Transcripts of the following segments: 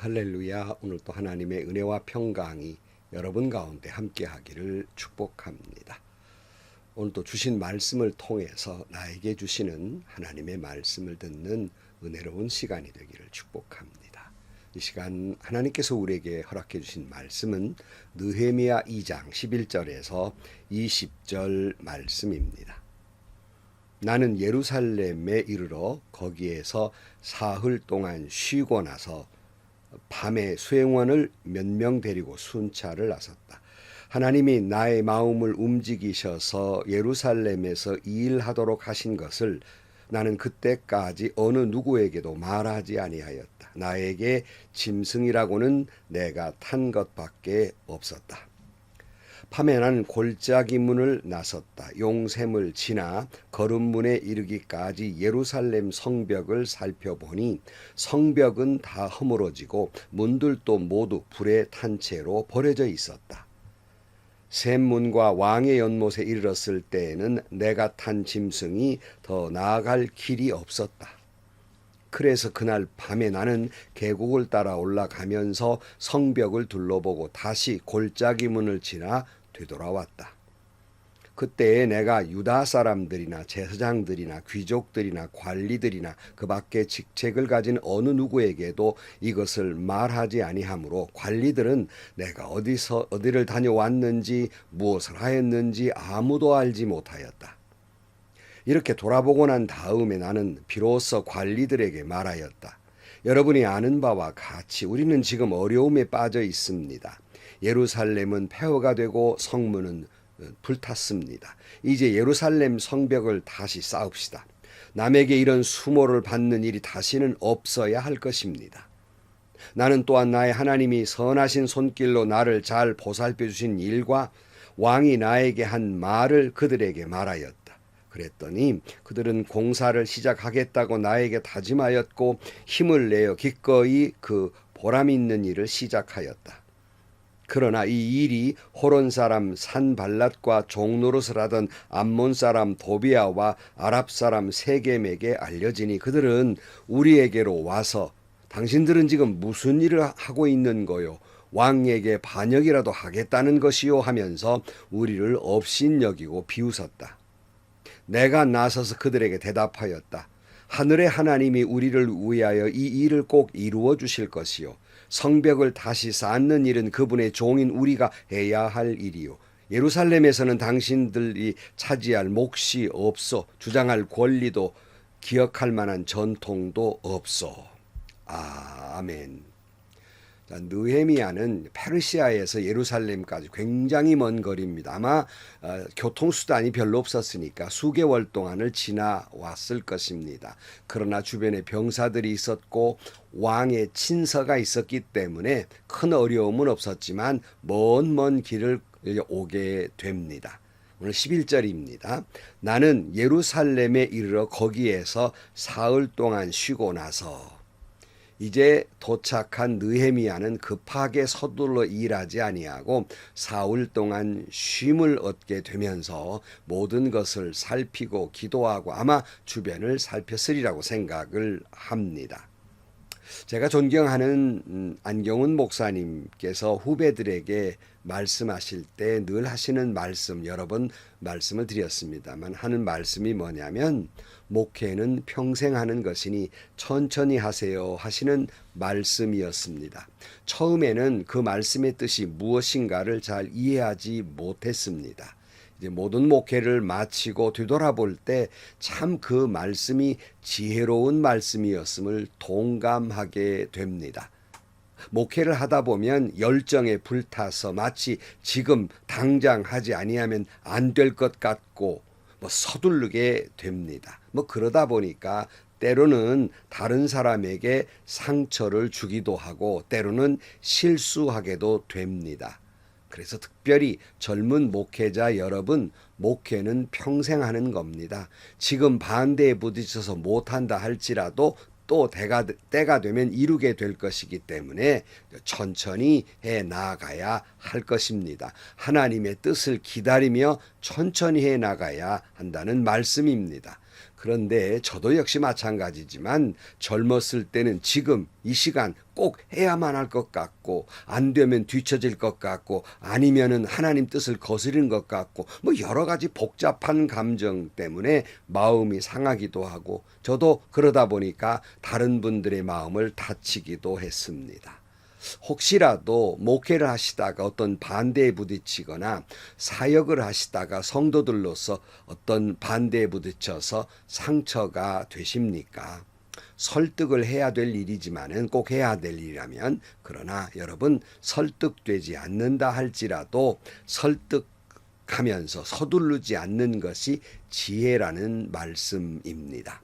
할렐루야. 오늘 또 하나님의 은혜와 평강이 여러분 가운데 함께하기를 축복합니다. 오늘 또 주신 말씀을 통해서 나에게 주시는 하나님의 말씀을 듣는 은혜로운 시간이 되기를 축복합니다. 이 시간 하나님께서 우리에게 허락해 주신 말씀은 느헤미야 2장 11절에서 20절 말씀입니다. 나는 예루살렘에 이르러 거기에서 사흘 동안 쉬고 나서 밤에 수행원을 몇 명 데리고 순찰을 나섰다. 하나님이 나의 마음을 움직이셔서 예루살렘에서 일하도록 하신 것을 나는 그때까지 어느 누구에게도 말하지 아니하였다. 나에게 짐승이라고는 내가 탄 것밖에 없었다. 밤에 나는 골짜기 문을 나섰다. 용샘을 지나 거름문에 이르기까지 예루살렘 성벽을 살펴보니 성벽은 다 허물어지고 문들도 모두 불에 탄 채로 버려져 있었다. 샘문과 왕의 연못에 이르렀을 때에는 내가 탄 짐승이 더 나아갈 길이 없었다. 그래서 그날 밤에 나는 계곡을 따라 올라가면서 성벽을 둘러보고 다시 골짜기 문을 지나 되돌아왔다. 그때에 내가 유다 사람들이나 제사장들이나 귀족들이나 관리들이나 그 밖에 직책을 가진 어느 누구에게도 이것을 말하지 아니하므로 관리들은 내가 어디를 다녀왔는지 무엇을 하였는지 아무도 알지 못하였다. 이렇게 돌아보고 난 다음에 나는 비로소 관리들에게 말하였다. 여러분이 아는 바와 같이 우리는 지금 어려움에 빠져 있습니다. 예루살렘은 폐허가 되고 성문은 불탔습니다. 이제 예루살렘 성벽을 다시 쌓읍시다. 남에게 이런 수모를 받는 일이 다시는 없어야 할 것입니다. 나는 또한 나의 하나님이 선하신 손길로 나를 잘 보살펴 주신 일과 왕이 나에게 한 말을 그들에게 말하였다. 그랬더니 그들은 공사를 시작하겠다고 나에게 다짐하였고 힘을 내어 기꺼이 그 보람 있는 일을 시작하였다. 그러나 이 일이 호론 사람 산발랏과 종노릇을 하던 암몬 사람 도비아와 아랍 사람 세겜에게 알려지니 그들은 우리에게로 와서 당신들은 지금 무슨 일을 하고 있는 거요? 왕에게 반역이라도 하겠다는 것이요? 하면서 우리를 업신여기고 비웃었다. 내가 나서서 그들에게 대답하였다. 하늘의 하나님이 우리를 위하여 이 일을 꼭 이루어 주실 것이요. 성벽을 다시 쌓는 일은 그분의 종인 우리가 해야 할 일이요. 예루살렘에서는 당신들이 차지할 몫이 없어. 주장할 권리도 기억할 만한 전통도 없어. 아멘. 느헤미야는 페르시아에서 예루살렘까지 굉장히 먼 거리입니다. 아마 교통수단이 별로 없었으니까 수개월 동안을 지나왔을 것입니다. 그러나 주변에 병사들이 있었고 왕의 친서가 있었기 때문에 큰 어려움은 없었지만 먼 길을 오게 됩니다. 오늘 11절입니다. 나는 예루살렘에 이르러 거기에서 사흘 동안 쉬고 나서 이제 도착한 느헤미야는 급하게 서둘러 일하지 아니하고 사흘 동안 쉼을 얻게 되면서 모든 것을 살피고 기도하고 아마 주변을 살폈으리라고 생각을 합니다. 제가 존경하는 안경훈 목사님께서 후배들에게 말씀하실 때 늘 하시는 말씀 여러 번 말씀을 드렸습니다만 하는 말씀이 뭐냐면 목회는 평생 하는 것이니 천천히 하세요 하시는 말씀이었습니다. 처음에는 그 말씀의 뜻이 무엇인가를 잘 이해하지 못했습니다. 이제 모든 목회를 마치고 되돌아볼 때 참 그 말씀이 지혜로운 말씀이었음을 동감하게 됩니다. 목회를 하다 보면 열정에 불타서 마치 지금 당장 하지 아니하면 안 될 것 같고 서두르게 됩니다. 그러다 보니까 때로는 다른 사람에게 상처를 주기도 하고 때로는 실수하게도 됩니다. 그래서 특별히 젊은 목회자 여러분, 목회는 평생 하는 겁니다. 지금 반대에 부딪혀서 못한다 할지라도 또 때가 되면 이루게 될 것이기 때문에 천천히 해 나가야 할 것입니다. 하나님의 뜻을 기다리며 천천히 해 나가야 한다는 말씀입니다. 그런데 저도 역시 마찬가지지만 젊었을 때는 지금 이 시간 꼭 해야만 할 것 같고 안 되면 뒤처질 것 같고 아니면은 하나님 뜻을 거스르는 것 같고 뭐 여러 가지 복잡한 감정 때문에 마음이 상하기도 하고 저도 그러다 보니까 다른 분들의 마음을 다치기도 했습니다. 혹시라도 목회를 하시다가 어떤 반대에 부딪히거나 사역을 하시다가 성도들로서 어떤 반대에 부딪혀서 상처가 되십니까? 설득을 해야 될 일이지만은 꼭 해야 될 일이라면 그러나 여러분 설득되지 않는다 할지라도 설득하면서 서두르지 않는 것이 지혜라는 말씀입니다.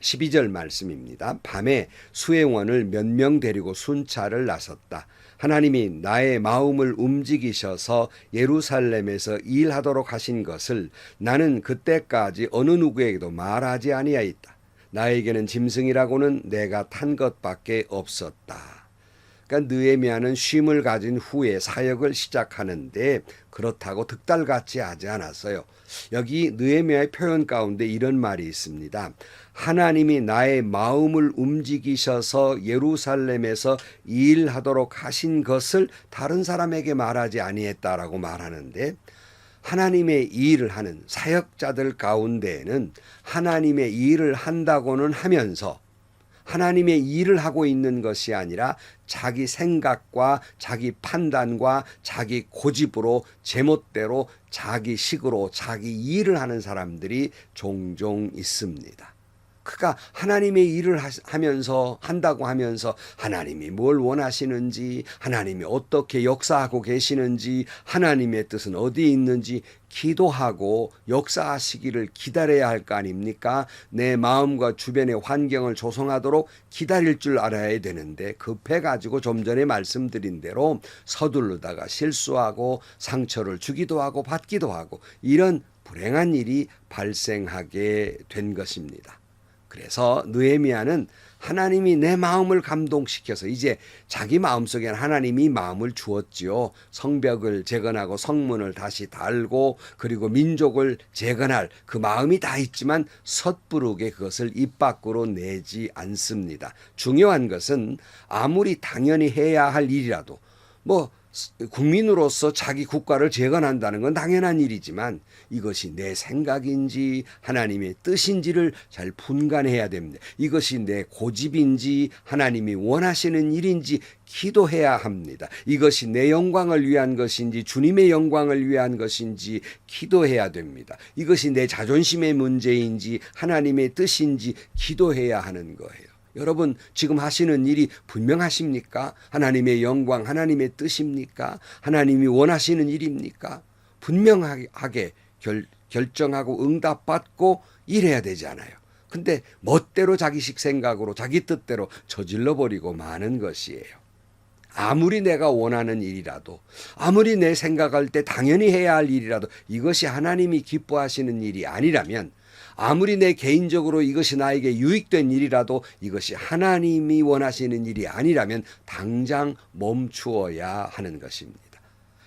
12절 말씀입니다. 밤에 수행원을 몇 명 데리고 순찰을 나섰다. 하나님이 나의 마음을 움직이셔서 예루살렘에서 일하도록 하신 것을 나는 그때까지 어느 누구에게도 말하지 아니하였다. 나에게는 짐승이라고는 내가 탄 것밖에 없었다. 그러니까 느헤미야는 쉼을 가진 후에 사역을 시작하는데 그렇다고 득달같이 하지 않았어요. 여기 느헤미야의 표현 가운데 이런 말이 있습니다. 하나님이 나의 마음을 움직이셔서 예루살렘에서 일하도록 하신 것을 다른 사람에게 말하지 아니했다라고 말하는데 하나님의 일을 하는 사역자들 가운데에는 하나님의 일을 한다고는 하면서 하나님의 일을 하고 있는 것이 아니라 자기 생각과 자기 판단과 자기 고집으로 제멋대로 자기 식으로 자기 일을 하는 사람들이 종종 있습니다. 그가 하나님의 일을 하면서 한다고 하면서 하나님이 뭘 원하시는지 하나님이 어떻게 역사하고 계시는지 하나님의 뜻은 어디에 있는지 기도하고 역사하시기를 기다려야 할 거 아닙니까? 내 마음과 주변의 환경을 조성하도록 기다릴 줄 알아야 되는데 급해가지고 좀 전에 말씀드린 대로 서두르다가 실수하고 상처를 주기도 하고 받기도 하고 이런 불행한 일이 발생하게 된 것입니다. 그래서 느헤미야는 하나님이 내 마음을 감동시켜서 이제 자기 마음속에는 하나님이 마음을 주었지요. 성벽을 재건하고 성문을 다시 달고 그리고 민족을 재건할 그 마음이 다 있지만 섣부르게 그것을 입 밖으로 내지 않습니다. 중요한 것은 아무리 당연히 해야 할 일이라도 뭐 국민으로서 자기 국가를 재건한다는 건 당연한 일이지만 이것이 내 생각인지 하나님의 뜻인지를 잘 분간해야 됩니다. 이것이 내 고집인지 하나님이 원하시는 일인지 기도해야 합니다. 이것이 내 영광을 위한 것인지 주님의 영광을 위한 것인지 기도해야 됩니다. 이것이 내 자존심의 문제인지 하나님의 뜻인지 기도해야 하는 거예요. 여러분 지금 하시는 일이 분명하십니까? 하나님의 영광, 하나님의 뜻입니까? 하나님이 원하시는 일입니까? 분명하게 결정하고 응답받고 일해야 되잖아요. 근데 멋대로 자기식 생각으로 자기 뜻대로 저질러 버리고 마는 것이에요. 아무리 내가 원하는 일이라도 아무리 내 생각할 때 당연히 해야 할 일이라도 이것이 하나님이 기뻐하시는 일이 아니라면 아무리 내 개인적으로 이것이 나에게 유익된 일이라도 이것이 하나님이 원하시는 일이 아니라면 당장 멈추어야 하는 것입니다.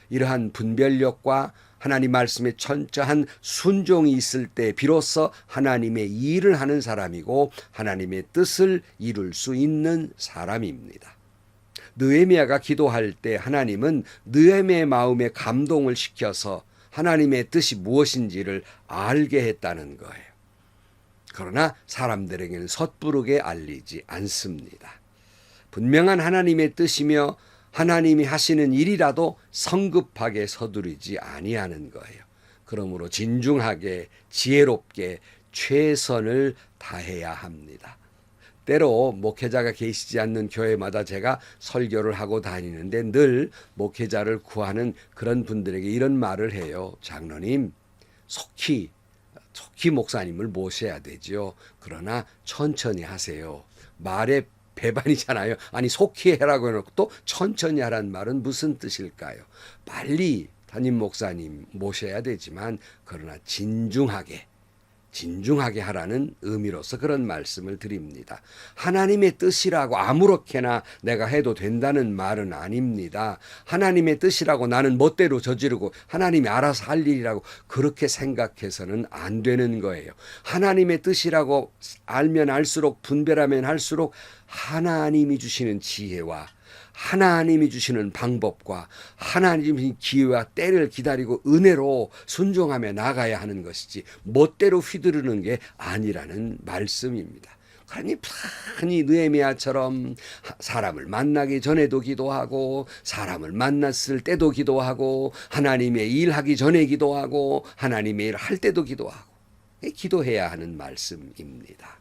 이러한 분별력과 하나님 말씀에 철저한 순종이 있을 때 비로소 하나님의 일을 하는 사람이고 하나님의 뜻을 이룰 수 있는 사람입니다. 느헤미야가 기도할 때 하나님은 느헤미야의 마음에 감동을 시켜서 하나님의 뜻이 무엇인지를 알게 했다는 거예요. 그러나 사람들에게는 섣부르게 알리지 않습니다. 분명한 하나님의 뜻이며 하나님이 하시는 일이라도 성급하게 서두르지 아니하는 거예요. 그러므로 진중하게 지혜롭게 최선을 다해야 합니다. 때로 목회자가 계시지 않는 교회마다 제가 설교를 하고 다니는데 늘 목회자를 구하는 그런 분들에게 이런 말을 해요. 장로님, 속히 목사님을 모셔야 되죠. 그러나 천천히 하세요. 말에 배반이잖아요. 아니 속히 해라고 해놓고 또 천천히 하라는 말은 무슨 뜻일까요? 빨리 담임 목사님 모셔야 되지만 그러나 진중하게 진중하게 하라는 의미로서 그런 말씀을 드립니다. 하나님의 뜻이라고 아무렇게나 내가 해도 된다는 말은 아닙니다. 하나님의 뜻이라고 나는 멋대로 저지르고 하나님이 알아서 할 일이라고 그렇게 생각해서는 안 되는 거예요. 하나님의 뜻이라고 알면 알수록, 분별하면 할수록 하나님이 주시는 지혜와 하나님이 주시는 방법과 하나님의 기회와 때를 기다리고 은혜로 순종하며 나가야 하는 것이지 멋대로 휘두르는 게 아니라는 말씀입니다. 그러니 편히 느헤미야처럼 사람을 만나기 전에도 기도하고 사람을 만났을 때도 기도하고 하나님의 일하기 전에 기도하고 하나님의 일 할 때도 기도하고 기도해야 하는 말씀입니다.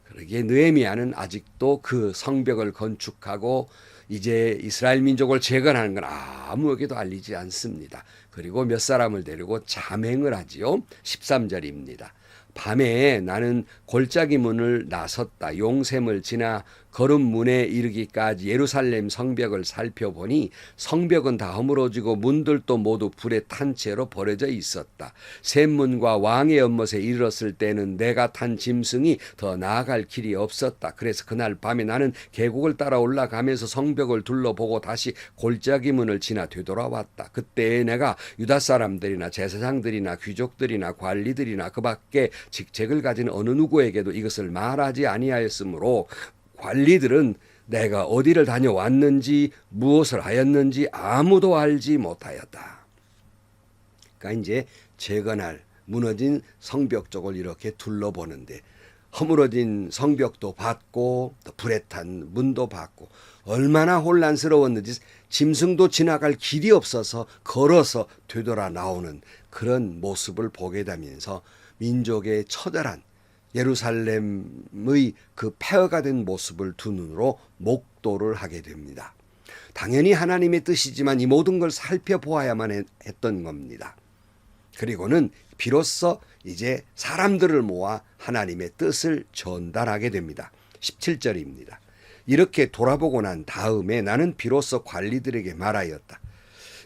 그러기에 느헤미야는 아직도 그 성벽을 건축하고 이제 이스라엘 민족을 재건하는 건 아무에게도 알리지 않습니다. 그리고 몇 사람을 데리고 잠행을 하지요. 13절입니다. 밤에 나는 골짜기 문을 나섰다. 용샘을 지나 거름 문에 이르기까지 예루살렘 성벽을 살펴보니 성벽은 다 허물어지고 문들도 모두 불에 탄 채로 버려져 있었다. 샘문과 왕의 연못에 이르렀을 때는 내가 탄 짐승이 더 나아갈 길이 없었다. 그래서 그날 밤에 나는 계곡을 따라 올라가면서 성벽을 둘러보고 다시 골짜기 문을 지나 되돌아왔다. 그때 내가 유다 사람들이나 제사장들이나 귀족들이나 관리들이나 그 밖에 직책을 가진 어느 누구에게도 이것을 말하지 아니하였으므로 관리들은 내가 어디를 다녀왔는지 무엇을 하였는지 아무도 알지 못하였다. 그러니까 이제 재건할 무너진 성벽 쪽을 이렇게 둘러보는데 허물어진 성벽도 봤고 또 불에 탄 문도 봤고 얼마나 혼란스러웠는지 짐승도 지나갈 길이 없어서 걸어서 되돌아 나오는 그런 모습을 보게 되면서 민족의 처절한 예루살렘의 그 폐허가 된 모습을 두 눈으로 목도를 하게 됩니다. 당연히 하나님의 뜻이지만 이 모든 걸 살펴보아야만 했던 겁니다. 그리고는 비로소 이제 사람들을 모아 하나님의 뜻을 전달하게 됩니다. 17절입니다. 이렇게 돌아보고 난 다음에 나는 비로소 관리들에게 말하였다.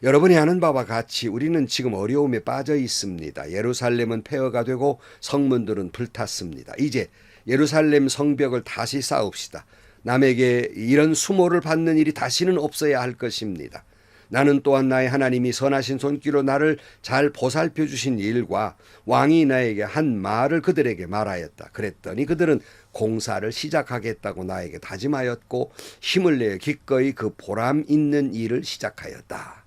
여러분이 아는 바와 같이 우리는 지금 어려움에 빠져 있습니다. 예루살렘은 폐허가 되고 성문들은 불탔습니다. 이제 예루살렘 성벽을 다시 쌓읍시다. 남에게 이런 수모를 받는 일이 다시는 없어야 할 것입니다. 나는 또한 나의 하나님이 선하신 손길로 나를 잘 보살펴 주신 일과 왕이 나에게 한 말을 그들에게 말하였다. 그랬더니 그들은 공사를 시작하겠다고 나에게 다짐하였고 힘을 내어 기꺼이 그 보람 있는 일을 시작하였다.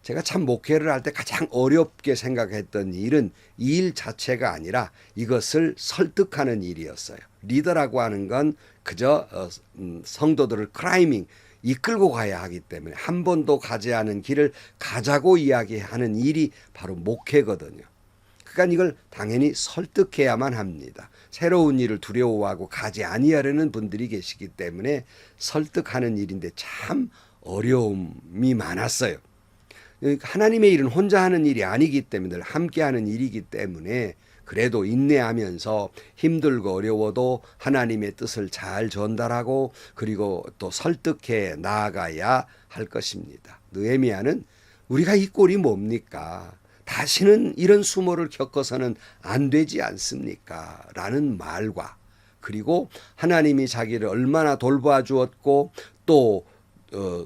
제가 참 목회를 할 때 가장 어렵게 생각했던 일은 이 일 자체가 아니라 이것을 설득하는 일이었어요. 리더라고 하는 건 그저 성도들을 클라이밍, 이끌고 가야 하기 때문에 한 번도 가지 않은 길을 가자고 이야기하는 일이 바로 목회거든요. 그러니까 이걸 당연히 설득해야만 합니다. 새로운 일을 두려워하고 가지 아니하려는 분들이 계시기 때문에 설득하는 일인데 참 어려움이 많았어요. 하나님의 일은 혼자 하는 일이 아니기 때문에 함께 하는 일이기 때문에 그래도 인내하면서 힘들고 어려워도 하나님의 뜻을 잘 전달하고 그리고 또 설득해 나아가야 할 것입니다. 느헤미야는 우리가 이 꼴이 뭡니까? 다시는 이런 수모를 겪어서는 안 되지 않습니까? 라는 말과 그리고 하나님이 자기를 얼마나 돌봐 주었고 또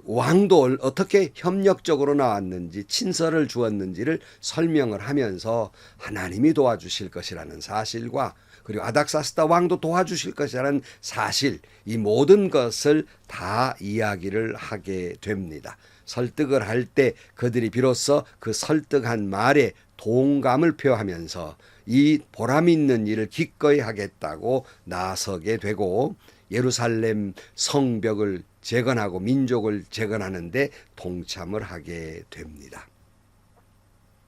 왕도 어떻게 협력적으로 나왔는지 친서를 주었는지를 설명을 하면서 하나님이 도와주실 것이라는 사실과 그리고 아닥사스다 왕도 도와주실 것이라는 사실 이 모든 것을 다 이야기를 하게 됩니다. 설득을 할 때 그들이 비로소 그 설득한 말에 동감을 표하면서 이 보람 있는 일을 기꺼이 하겠다고 나서게 되고 예루살렘 성벽을 재건하고 민족을 재건하는데 동참을 하게 됩니다.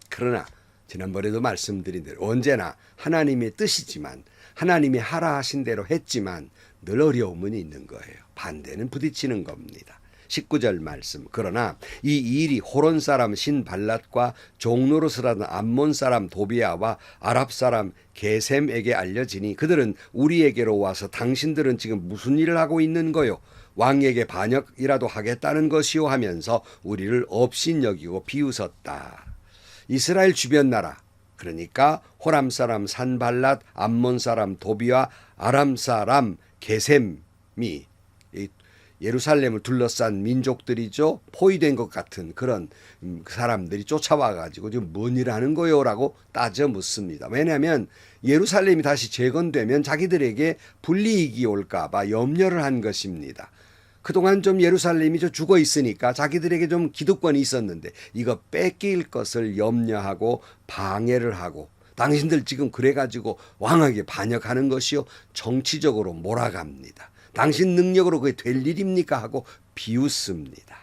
그러나 지난번에도 말씀드린 대로 언제나 하나님의 뜻이지만 하나님이 하라 하신 대로 했지만 늘 어려움은 있는 거예요. 반대는 부딪히는 겁니다. 19절 말씀. 그러나 이 일이 호론 사람 신발랏과 종노릇을 암몬 사람 도비아와 아랍 사람 게셈에게 알려지니 그들은 우리에게로 와서 당신들은 지금 무슨 일을 하고 있는 거요? 왕에게 반역이라도 하겠다는 것이요 하면서 우리를 업신여기고 비웃었다. 이스라엘 주변 나라 그러니까 호람 사람 산발랏, 암몬 사람 도비와 아람 사람 게셈이 예루살렘을 둘러싼 민족들이죠. 포위된 것 같은 그런 사람들이 쫓아와가지고 지금 뭔 일 하는 거요라고 따져 묻습니다. 왜냐하면 예루살렘이 다시 재건되면 자기들에게 불이익이 올까봐 염려를 한 것입니다. 그동안 좀 예루살렘이 좀 죽어 있으니까 자기들에게 좀 기득권이 있었는데 이거 뺏길 것을 염려하고 방해를 하고, 당신들 지금 그래가지고 왕에게 반역하는 것이요 정치적으로 몰아갑니다. 당신 능력으로 그게 될 일입니까 하고 비웃습니다.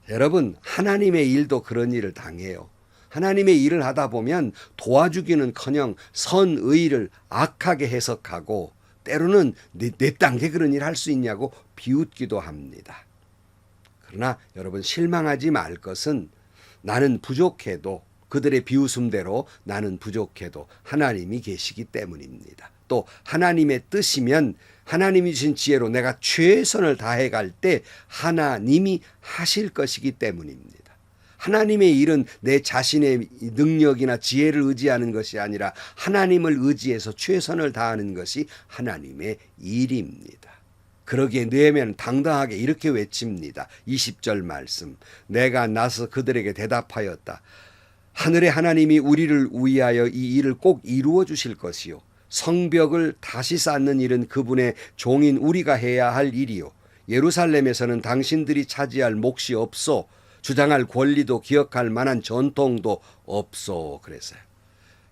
여러분, 하나님의 일도 그런 일을 당해요. 하나님의 일을 하다 보면 도와주기는커녕 선의를 악하게 해석하고 때로는 내 땅에 그런 일 할 수 있냐고 비웃기도 합니다. 그러나 여러분, 실망하지 말 것은 나는 부족해도, 그들의 비웃음대로 나는 부족해도 하나님이 계시기 때문입니다. 또 하나님의 뜻이면 하나님이 주신 지혜로 내가 최선을 다해 갈 때 하나님이 하실 것이기 때문입니다. 하나님의 일은 내 자신의 능력이나 지혜를 의지하는 것이 아니라 하나님을 의지해서 최선을 다하는 것이 하나님의 일입니다. 그러기에 느헤미야는 당당하게 이렇게 외칩니다. 20절 말씀. 내가 나서 그들에게 대답하였다. 하늘의 하나님이 우리를 위하여 이 일을 꼭 이루어 주실 것이요. 성벽을 다시 쌓는 일은 그분의 종인 우리가 해야 할 일이요. 예루살렘에서는 당신들이 차지할 몫이 없어. 주장할 권리도 기억할 만한 전통도 없어. 그랬어요.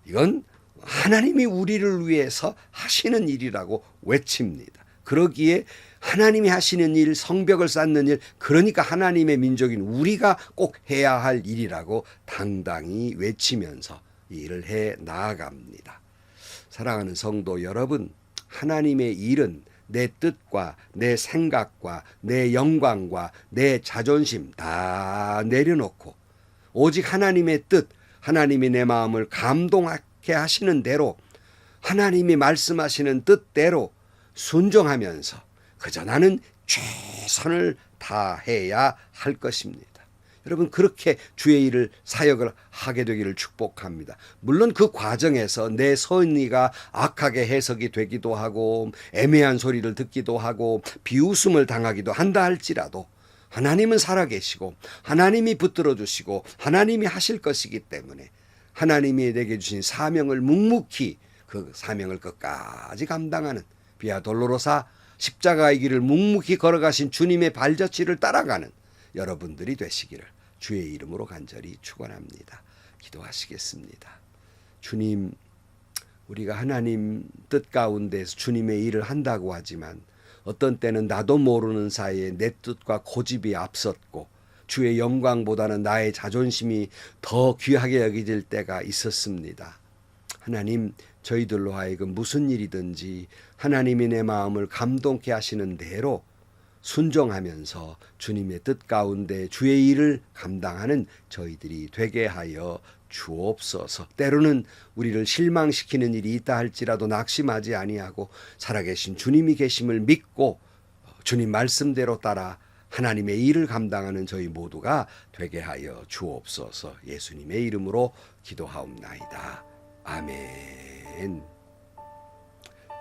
이건 하나님이 우리를 위해서 하시는 일이라고 외칩니다. 그러기에 하나님이 하시는 일, 성벽을 쌓는 일, 그러니까 하나님의 민족인 우리가 꼭 해야 할 일이라고 당당히 외치면서 이 일을 해 나아갑니다. 사랑하는 성도 여러분, 하나님의 일은 내 뜻과 내 생각과 내 영광과 내 자존심 다 내려놓고 오직 하나님의 뜻, 하나님이 내 마음을 감동하게 하시는 대로, 하나님이 말씀하시는 뜻대로 순종하면서 그저 나는 최선을 다해야 할 것입니다. 여러분, 그렇게 주의 일을, 사역을 하게 되기를 축복합니다. 물론 그 과정에서 내 선의가 악하게 해석이 되기도 하고 애매한 소리를 듣기도 하고 비웃음을 당하기도 한다 할지라도 하나님은 살아계시고 하나님이 붙들어 주시고 하나님이 하실 것이기 때문에 하나님이 내게 주신 사명을 묵묵히, 그 사명을 끝까지 감당하는 비아 돌로로사 십자가의 길을 묵묵히 걸어가신 주님의 발자취를 따라가는 여러분들이 되시기를 주의 이름으로 간절히 축원합니다. 기도하시겠습니다. 주님, 우리가 하나님 뜻 가운데서 주님의 일을 한다고 하지만 어떤 때는 나도 모르는 사이에 내 뜻과 고집이 앞섰고 주의 영광보다는 나의 자존심이 더 귀하게 여겨질 때가 있었습니다. 하나님, 저희들로 하여금 무슨 일이든지 하나님이 내 마음을 감동케 하시는 대로 순종하면서 주님의 뜻 가운데 주의 일을 감당하는 저희들이 되게 하여 주옵소서. 때로는 우리를 실망시키는 일이 있다 할지라도 낙심하지 아니하고 살아계신 주님이 계심을 믿고 주님 말씀대로 따라 하나님의 일을 감당하는 저희 모두가 되게 하여 주옵소서. 예수님의 이름으로 기도하옵나이다. 아멘.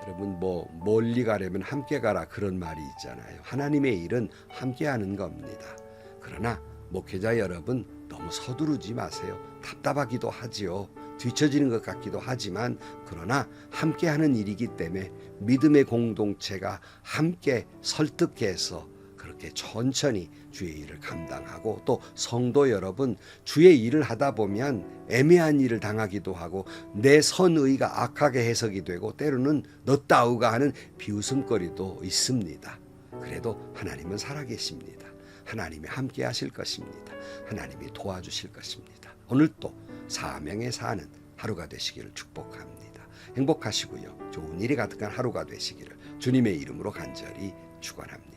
여러분, 멀리 가려면 함께 가라, 그런 말이 있잖아요. 하나님의 일은 함께 하는 겁니다. 그러나 목회자 여러분, 너무 서두르지 마세요. 답답하기도 하지요. 뒤처지는 것 같기도 하지만 그러나 함께 하는 일이기 때문에 믿음의 공동체가 함께 설득해서 그렇게 천천히 주의 일을 감당하고, 또 성도 여러분, 주의 일을 하다 보면 애매한 일을 당하기도 하고 내 선의가 악하게 해석이 되고 때로는 너따우가 하는 비웃음거리도 있습니다. 그래도 하나님은 살아계십니다. 하나님이 함께 하실 것입니다. 하나님이 도와주실 것입니다. 오늘도 사명에 사는 하루가 되시기를 축복합니다. 행복하시고요, 좋은 일이 가득한 하루가 되시기를 주님의 이름으로 간절히 축원합니다.